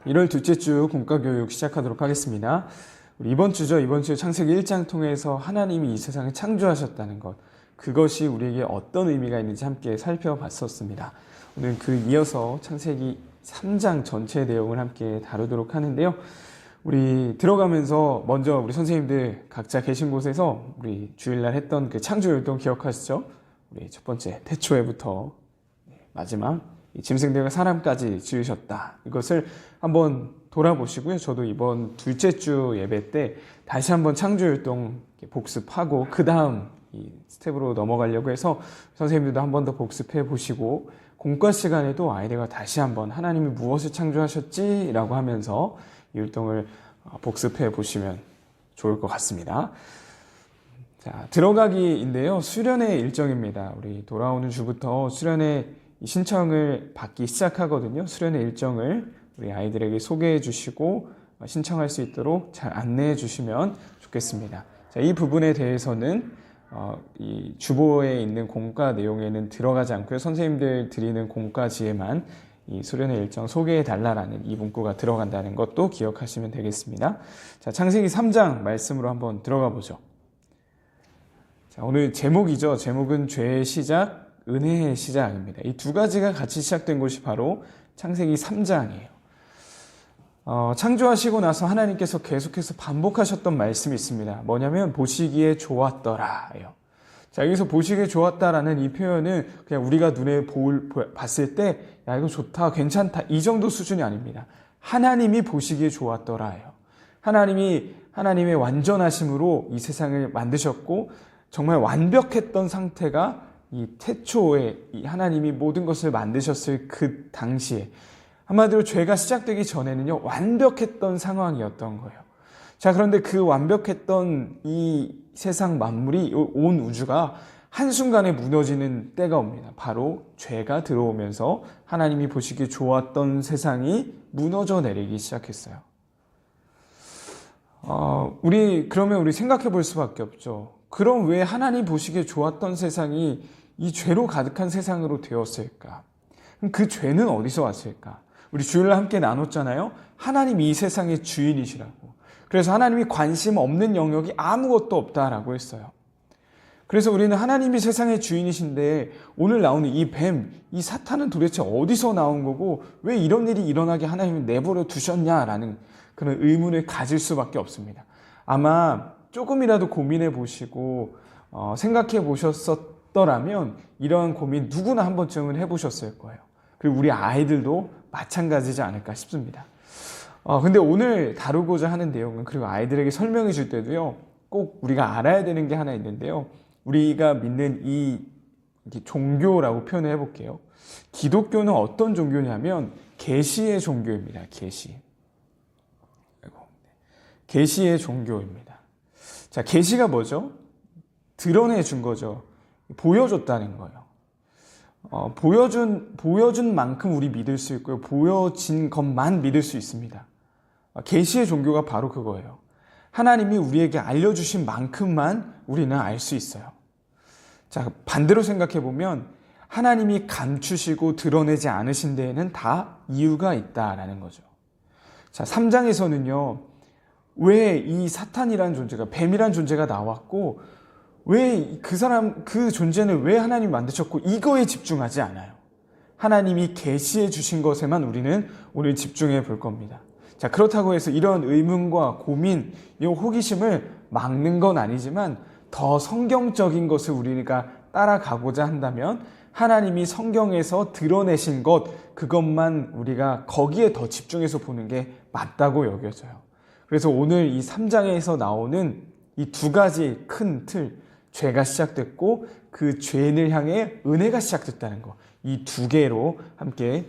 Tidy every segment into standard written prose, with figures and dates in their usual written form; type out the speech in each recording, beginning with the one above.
1월 둘째 주 공과교육 시작하도록 하겠습니다. 우리 이번 주 창세기 1장 통해서 하나님이 이 세상을 창조하셨다는 것, 그것이 우리에게 어떤 의미가 있는지 함께 살펴봤었습니다. 오늘 그 이어서 창세기 3장 전체 내용을 함께 다루도록 하는데요. 우리 들어가면서 먼저 우리 선생님들 각자 계신 곳에서 우리 주일날 했던 그 창조율동 기억하시죠? 우리 첫 번째 태초에부터 마지막 이 짐승들과 사람까지 지으셨다. 이것을 한번 돌아보시고요. 저도 이번 둘째 주 예배 때 다시 한번 창조율동 복습하고 그 다음 이 스텝으로 넘어가려고 해서 선생님들도 한 번 더 복습해 보시고 공과 시간에도 아이들과 다시 한번 하나님이 무엇을 창조하셨지? 라고 하면서 이 율동을 복습해 보시면 좋을 것 같습니다. 자, 들어가기인데요. 수련회 일정입니다. 우리 돌아오는 주부터 수련회 신청을 받기 시작하거든요. 수련회 일정을 우리 아이들에게 소개해 주시고 신청할 수 있도록 잘 안내해 주시면 좋겠습니다. 자, 이 부분에 대해서는 이 주보에 있는 공과 내용에는 들어가지 않고요. 선생님들 드리는 공과지에만 이 수련회 일정 소개해 달라라는 이 문구가 들어간다는 것도 기억하시면 되겠습니다. 자, 창세기 3장 말씀으로 한번 들어가 보죠. 자, 오늘 제목이죠. 제목은 죄의 시작, 은혜의 시작입니다. 이 두 가지가 같이 시작된 곳이 바로 창세기 3장이에요. 창조하시고 나서 하나님께서 계속해서 반복하셨던 말씀이 있습니다. 뭐냐면 보시기에 좋았더라예요. 자, 여기서 보시기에 좋았다라는 이 표현은 그냥 우리가 눈에 봤을 때 야, 이거 좋다, 괜찮다 이 정도 수준이 아닙니다. 하나님이 보시기에 좋았더라예요. 하나님의 완전하심으로 이 세상을 만드셨고 정말 완벽했던 상태가 이 태초에 이 하나님이 모든 것을 만드셨을 그 당시에 한마디로 죄가 시작되기 전에는요 완벽했던 상황이었던 거예요. 자, 그런데 그 완벽했던 이 세상 만물이 온 우주가 한순간에 무너지는 때가 옵니다. 바로 죄가 들어오면서 하나님이 보시기에 좋았던 세상이 무너져 내리기 시작했어요. 그러면 우리 생각해 볼 수밖에 없죠. 그럼 왜 하나님 보시기에 좋았던 세상이 이 죄로 가득한 세상으로 되었을까? 그럼 그 죄는 어디서 왔을까? 우리 주일날 함께 나눴잖아요. 하나님이 이 세상의 주인이시라고. 그래서 하나님이 관심 없는 영역이 아무것도 없다라고 했어요. 그래서 우리는 하나님이 세상의 주인이신데 오늘 나오는 이 뱀, 이 사탄은 도대체 어디서 나온 거고 왜 이런 일이 일어나게 하나님이 내버려 두셨냐라는 그런 의문을 가질 수밖에 없습니다. 아마 조금이라도 고민해 보시고 생각해 보셨더라면 이러한 고민 누구나 한 번쯤은 해보셨을 거예요. 그리고 우리 아이들도 마찬가지지 않을까 싶습니다. 근데 오늘 다루고자 하는 내용은 그리고 아이들에게 설명해 줄 때도요 꼭 우리가 알아야 되는 게 하나 있는데요. 우리가 믿는 이 종교라고 표현을 해볼게요. 기독교는 어떤 종교냐면 계시의 종교입니다. 계시의 종교입니다. 자, 계시가 뭐죠? 드러내 준 거죠. 보여줬다는 거예요. 보여준 만큼 우리 믿을 수 있고요. 보여진 것만 믿을 수 있습니다. 계시의 종교가 바로 그거예요. 하나님이 우리에게 알려주신 만큼만 우리는 알 수 있어요. 자, 반대로 생각해 보면 하나님이 감추시고 드러내지 않으신 데에는 다 이유가 있다라는 거죠. 자, 3장에서는요. 왜 이 사탄이라는 존재가, 뱀이라는 존재가 나왔고 왜 그 존재는 왜 하나님이 만드셨고 이거에 집중하지 않아요. 하나님이 계시해 주신 것에만 우리는 오늘 집중해 볼 겁니다. 자, 그렇다고 해서 이런 의문과 고민, 이 호기심을 막는 건 아니지만 더 성경적인 것을 우리가 따라가고자 한다면 하나님이 성경에서 드러내신 것, 그것만 우리가 거기에 더 집중해서 보는 게 맞다고 여겨져요. 그래서 오늘 이 3장에서 나오는 이 두 가지 큰 틀, 죄가 시작됐고 그 죄인을 향해 은혜가 시작됐다는 것, 이 두 개로 함께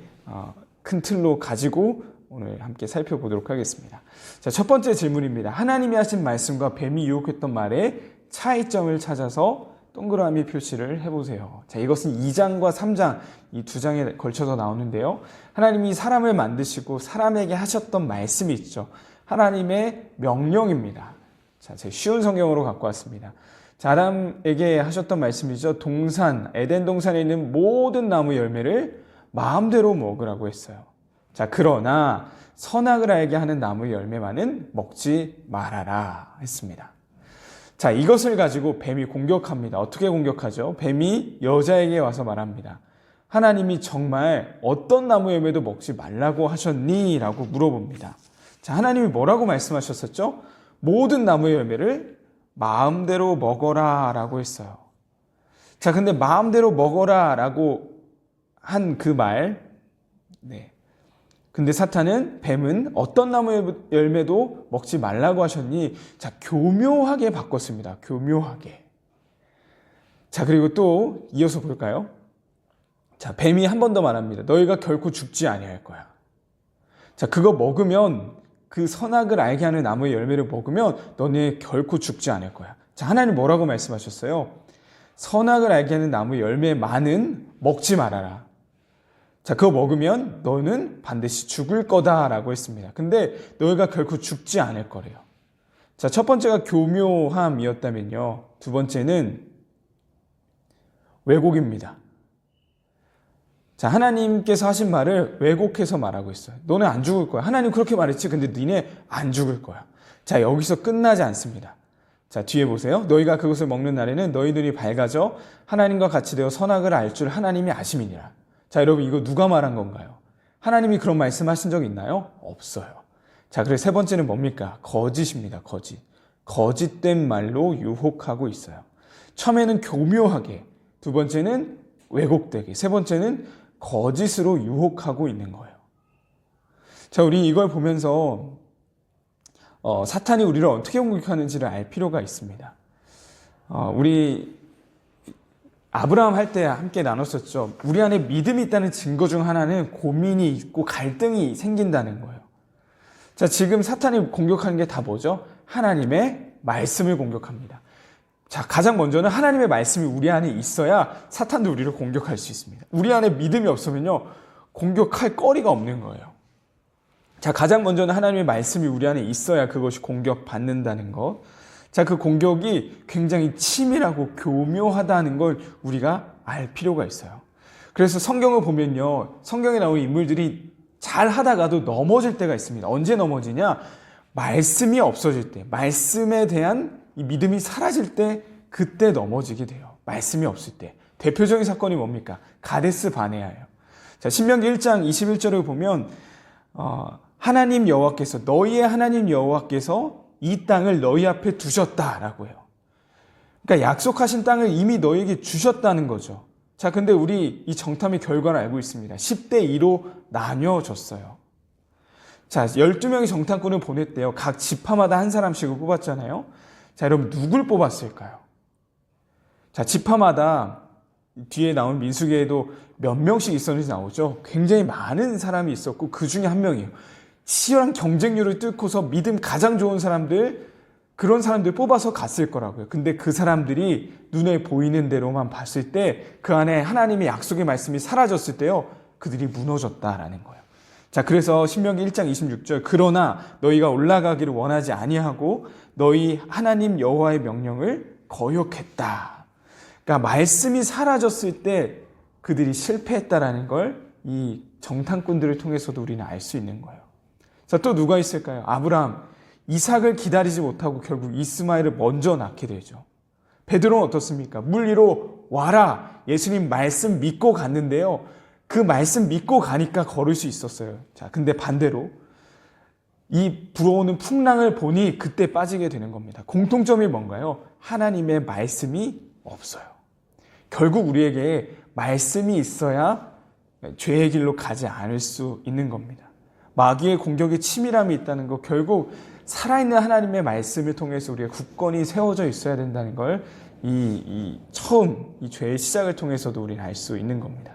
큰 틀로 가지고 오늘 함께 살펴보도록 하겠습니다. 자, 첫 번째 질문입니다. 하나님이 하신 말씀과 뱀이 유혹했던 말의 차이점을 찾아서 동그라미 표시를 해보세요. 자, 이것은 2장과 3장 이 두 장에 걸쳐서 나오는데요. 하나님이 사람을 만드시고 사람에게 하셨던 말씀이 있죠. 하나님의 명령입니다. 자, 제 쉬운 성경으로 갖고 왔습니다. 자, 아담에게 하셨던 말씀이죠. 에덴 동산에 있는 모든 나무 열매를 마음대로 먹으라고 했어요. 자, 그러나 선악을 알게 하는 나무의 열매만은 먹지 말아라 했습니다. 자, 이것을 가지고 뱀이 공격합니다. 어떻게 공격하죠? 뱀이 여자에게 와서 말합니다. 하나님이 정말 어떤 나무 열매도 먹지 말라고 하셨니? 라고 물어봅니다. 자, 하나님이 뭐라고 말씀하셨었죠? 모든 나무의 열매를 마음대로 먹어라 라고 했어요. 자, 근데 마음대로 먹어라 라고 한 그 말, 근데 사탄은, 뱀은 어떤 나무 열매도 먹지 말라고 하셨니? 자, 교묘하게 바꿨습니다. 교묘하게. 자, 그리고 또 이어서 볼까요? 자, 뱀이 한 번 더 말합니다. 너희가 결코 죽지 아니할 거야. 자, 그거 먹으면, 그 선악을 알게 하는 나무의 열매를 먹으면 너네 결코 죽지 않을 거야. 자, 하나님 뭐라고 말씀하셨어요? 선악을 알게 하는 나무 열매만은 먹지 말아라. 자, 그거 먹으면 너는 반드시 죽을 거다라고 했습니다. 근데 너희가 결코 죽지 않을 거래요. 자, 첫 번째가 교묘함이었다면요. 두 번째는 왜곡입니다. 자, 하나님께서 하신 말을 왜곡해서 말하고 있어요. 너는 안 죽을 거야. 하나님 그렇게 말했지. 근데 니네 안 죽을 거야. 자, 여기서 끝나지 않습니다. 자, 뒤에 보세요. 너희가 그것을 먹는 날에는 너희 눈이 밝아져 하나님과 같이 되어 선악을 알 줄 하나님이 아심이니라. 자, 여러분 이거 누가 말한 건가요? 하나님이 그런 말씀하신 적 있나요? 없어요. 자, 그래서 세 번째는 뭡니까? 거짓입니다. 거짓. 거짓된 말로 유혹하고 있어요. 처음에는 교묘하게, 두 번째는 왜곡되게, 세 번째는 거짓으로 유혹하고 있는 거예요. 자, 우리 이걸 보면서 사탄이 우리를 어떻게 공격하는지를 알 필요가 있습니다. 우리 아브라함 할 때 함께 나눴었죠. 우리 안에 믿음이 있다는 증거 중 하나는 고민이 있고 갈등이 생긴다는 거예요. 자, 지금 사탄이 공격하는 게 다 뭐죠? 하나님의 말씀을 공격합니다. 자, 가장 먼저는 하나님의 말씀이 우리 안에 있어야 사탄도 우리를 공격할 수 있습니다. 우리 안에 믿음이 없으면요, 공격할 거리가 없는 거예요. 자, 가장 먼저는 하나님의 말씀이 우리 안에 있어야 그것이 공격받는다는 것. 자, 그 공격이 굉장히 치밀하고 교묘하다는 걸 우리가 알 필요가 있어요. 그래서 성경을 보면요, 성경에 나오는 인물들이 잘 하다가도 넘어질 때가 있습니다. 언제 넘어지냐? 말씀이 없어질 때, 말씀에 대한 이 믿음이 사라질 때, 그때 넘어지게 돼요. 말씀이 없을 때. 대표적인 사건이 뭡니까? 가데스 바네아예요. 자, 신명기 1장 21절을 보면 하나님 여호와께서, 너희의 하나님 여호와께서 이 땅을 너희 앞에 두셨다라고 해요. 그러니까 약속하신 땅을 이미 너희에게 주셨다는 거죠. 자, 근데 우리 이 정탐의 결과를 알고 있습니다. 10대 2로 나뉘어졌어요. 자, 12명의 정탐꾼을 보냈대요. 각 지파마다 한 사람씩을 뽑았잖아요. 자, 여러분 누굴 뽑았을까요? 자, 지파마다 뒤에 나온 민수기에도 몇 명씩 있었는지 나오죠. 굉장히 많은 사람이 있었고 그 중에 한 명이에요. 치열한 경쟁률을 뚫고서 믿음 가장 좋은 사람들, 그런 사람들 뽑아서 갔을 거라고요. 근데 그 사람들이 눈에 보이는 대로만 봤을 때 그 안에 하나님의 약속의 말씀이 사라졌을 때요, 그들이 무너졌다라는 거예요. 자, 그래서 신명기 1장 26절, 그러나 너희가 올라가기를 원하지 아니하고 너희 하나님 여호와의 명령을 거역했다. 그러니까 말씀이 사라졌을 때 그들이 실패했다라는 걸 이 정탐꾼들을 통해서도 우리는 알 수 있는 거예요. 자, 또 누가 있을까요? 아브라함, 이삭을 기다리지 못하고 결국 이스마엘을 먼저 낳게 되죠. 베드로는 어떻습니까? 물 위로 와라. 예수님 말씀 믿고 갔는데요, 그 말씀 믿고 가니까 걸을 수 있었어요. 자, 근데 반대로 이 불어오는 풍랑을 보니 그때 빠지게 되는 겁니다. 공통점이 뭔가요? 하나님의 말씀이 없어요. 결국 우리에게 말씀이 있어야 죄의 길로 가지 않을 수 있는 겁니다. 마귀의 공격에 치밀함이 있다는 것, 결국 살아있는 하나님의 말씀을 통해서 우리가 굳건히 세워져 있어야 된다는 걸 처음 이 죄의 시작을 통해서도 우리는 알 수 있는 겁니다.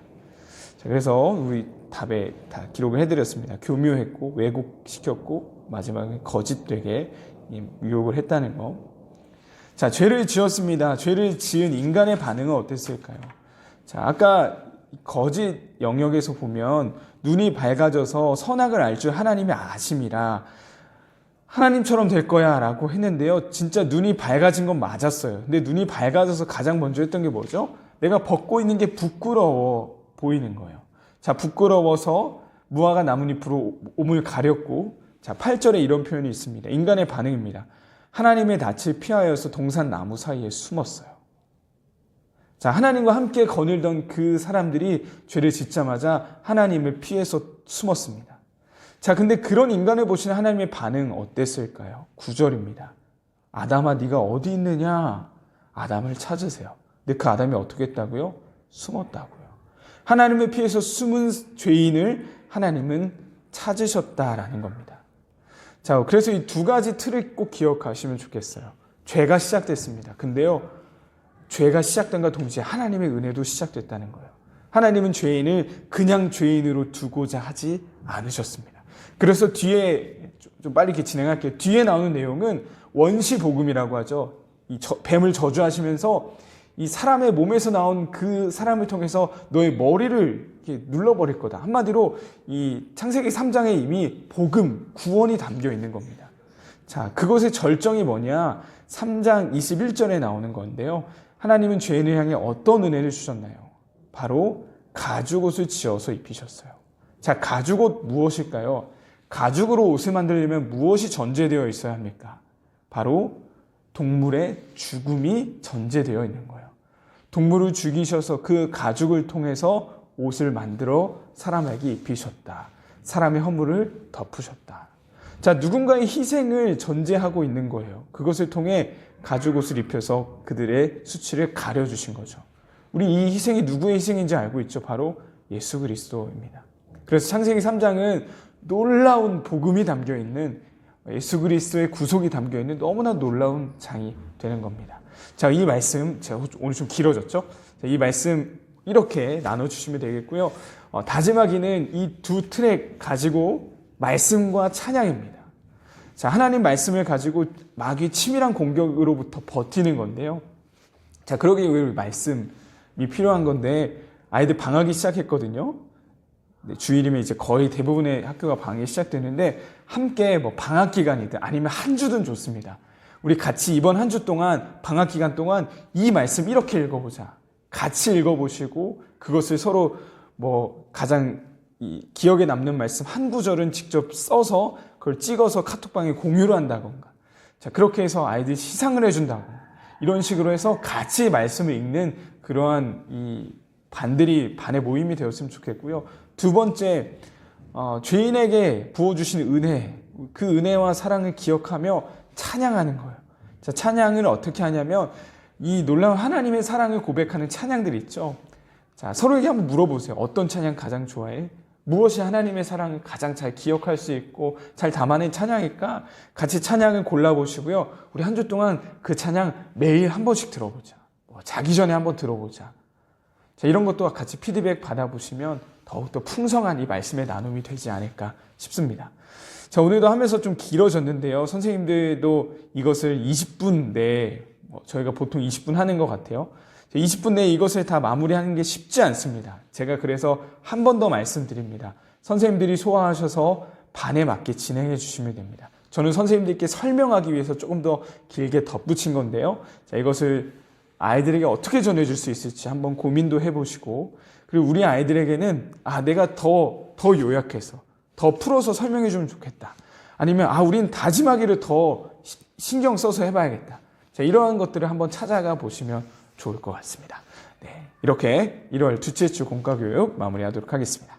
자, 그래서 우리 답에 다 기록을 해드렸습니다. 교묘했고 왜곡시켰고 마지막에 거짓되게 유혹을 했다는 거. 자, 죄를 지었습니다. 죄를 지은 인간의 반응은 어땠을까요? 자, 아까 거짓 영역에서 보면 눈이 밝아져서 선악을 알 줄 하나님이 아심이라 하나님처럼 될 거야 라고 했는데요, 진짜 눈이 밝아진 건 맞았어요. 근데 눈이 밝아져서 가장 먼저 했던 게 뭐죠? 내가 벗고 있는 게 부끄러워 보이는 거예요. 자, 부끄러워서 무화과 나뭇잎으로 몸을 가렸고, 자, 8절에 이런 표현이 있습니다. 인간의 반응입니다. 하나님의 낯을 피하여서 동산 나무 사이에 숨었어요. 자, 하나님과 함께 거닐던 그 사람들이 죄를 짓자마자 하나님을 피해서 숨었습니다. 자, 근데 그런 인간을 보시는 하나님의 반응 어땠을까요? 9절입니다. 아담아, 네가 어디 있느냐? 아담을 찾으세요. 근데 그 아담이 어떻게 했다고요? 숨었다고요. 하나님을 피해서 숨은 죄인을 하나님은 찾으셨다라는 겁니다. 자, 그래서 이 두 가지 틀을 꼭 기억하시면 좋겠어요. 죄가 시작됐습니다. 근데요, 죄가 시작된과 동시에 하나님의 은혜도 시작됐다는 거예요. 하나님은 죄인을 그냥 죄인으로 두고자 하지 않으셨습니다. 그래서 뒤에 좀 빨리 이렇게 진행할게요. 뒤에 나오는 내용은 원시복음이라고 하죠. 이 뱀을 저주하시면서 이 사람의 몸에서 나온 그 사람을 통해서 너의 머리를 이렇게 눌러버릴 거다. 한마디로 이 창세기 3장에 이미 복음, 구원이 담겨 있는 겁니다. 자, 그것의 절정이 뭐냐? 3장 21절에 나오는 건데요. 하나님은 죄인을 향해 어떤 은혜를 주셨나요? 바로 가죽옷을 지어서 입히셨어요. 자, 가죽옷 무엇일까요? 가죽으로 옷을 만들려면 무엇이 전제되어 있어야 합니까? 바로 동물의 죽음이 전제되어 있는 거예요. 동물을 죽이셔서 그 가죽을 통해서 옷을 만들어 사람에게 입히셨다. 사람의 허물을 덮으셨다. 자, 누군가의 희생을 전제하고 있는 거예요. 그것을 통해 가죽옷을 입혀서 그들의 수치를 가려주신 거죠. 우리 이 희생이 누구의 희생인지 알고 있죠? 바로 예수 그리스도입니다. 그래서 창세기 3장은 놀라운 복음이 담겨있는, 예수 그리스도의 구속이 담겨있는 너무나 놀라운 장이 되는 겁니다. 자, 이 말씀, 제가 오늘 좀 길어졌죠? 자, 이 말씀 이렇게 나눠주시면 되겠고요. 다짐하기는 이 두 트랙 가지고 말씀과 찬양입니다. 자, 하나님 말씀을 가지고 마귀의 치밀한 공격으로부터 버티는 건데요. 자, 그러기 위해 말씀이 필요한 건데, 아이들 방학이 시작했거든요. 주일이면 이제 거의 대부분의 학교가 방학이 시작되는데, 함께 뭐 방학 기간이든 아니면 한 주든 좋습니다. 우리 같이 이번 한 주 동안, 방학 기간 동안 이 말씀 이렇게 읽어보자. 같이 읽어보시고, 그것을 서로 뭐 가장 기억에 남는 말씀 한 구절은 직접 써서 그걸 찍어서 카톡방에 공유를 한다던가, 자, 그렇게 해서 아이들이 시상을 해준다고, 이런 식으로 해서 같이 말씀을 읽는 그러한 이 반의 모임이 되었으면 좋겠고요. 두 번째, 죄인에게 부어주신 은혜, 그 은혜와 사랑을 기억하며 찬양하는 거예요. 자, 찬양을 어떻게 하냐면 이 놀라운 하나님의 사랑을 고백하는 찬양들이 있죠. 자, 서로에게 한번 물어보세요. 어떤 찬양 가장 좋아해? 무엇이 하나님의 사랑을 가장 잘 기억할 수 있고 잘 담아낸 찬양일까? 같이 찬양을 골라보시고요. 우리 한 주 동안 그 찬양 매일 한 번씩 들어보자. 자기 전에 한번 들어보자. 자, 이런 것도 같이 피드백 받아보시면 더욱더 풍성한 이 말씀의 나눔이 되지 않을까 싶습니다. 자, 오늘도 하면서 좀 길어졌는데요. 선생님들도 이것을 20분 내에, 저희가 보통 20분 하는 것 같아요. 20분 내에 이것을 다 마무리하는 게 쉽지 않습니다. 제가 그래서 한 번 더 말씀드립니다. 선생님들이 소화하셔서 반에 맞게 진행해 주시면 됩니다. 저는 선생님들께 설명하기 위해서 조금 더 길게 덧붙인 건데요. 자, 이것을 아이들에게 어떻게 전해줄 수 있을지 한번 고민도 해보시고, 그리고 우리 아이들에게는 내가 더 요약해서 더 풀어서 설명해 주면 좋겠다. 아니면 우린 다짐하기를 더 신경 써서 해봐야겠다. 자, 이러한 것들을 한번 찾아가 보시면 좋을 것 같습니다. 네, 이렇게 1월 둘째 주 공과교육 마무리하도록 하겠습니다.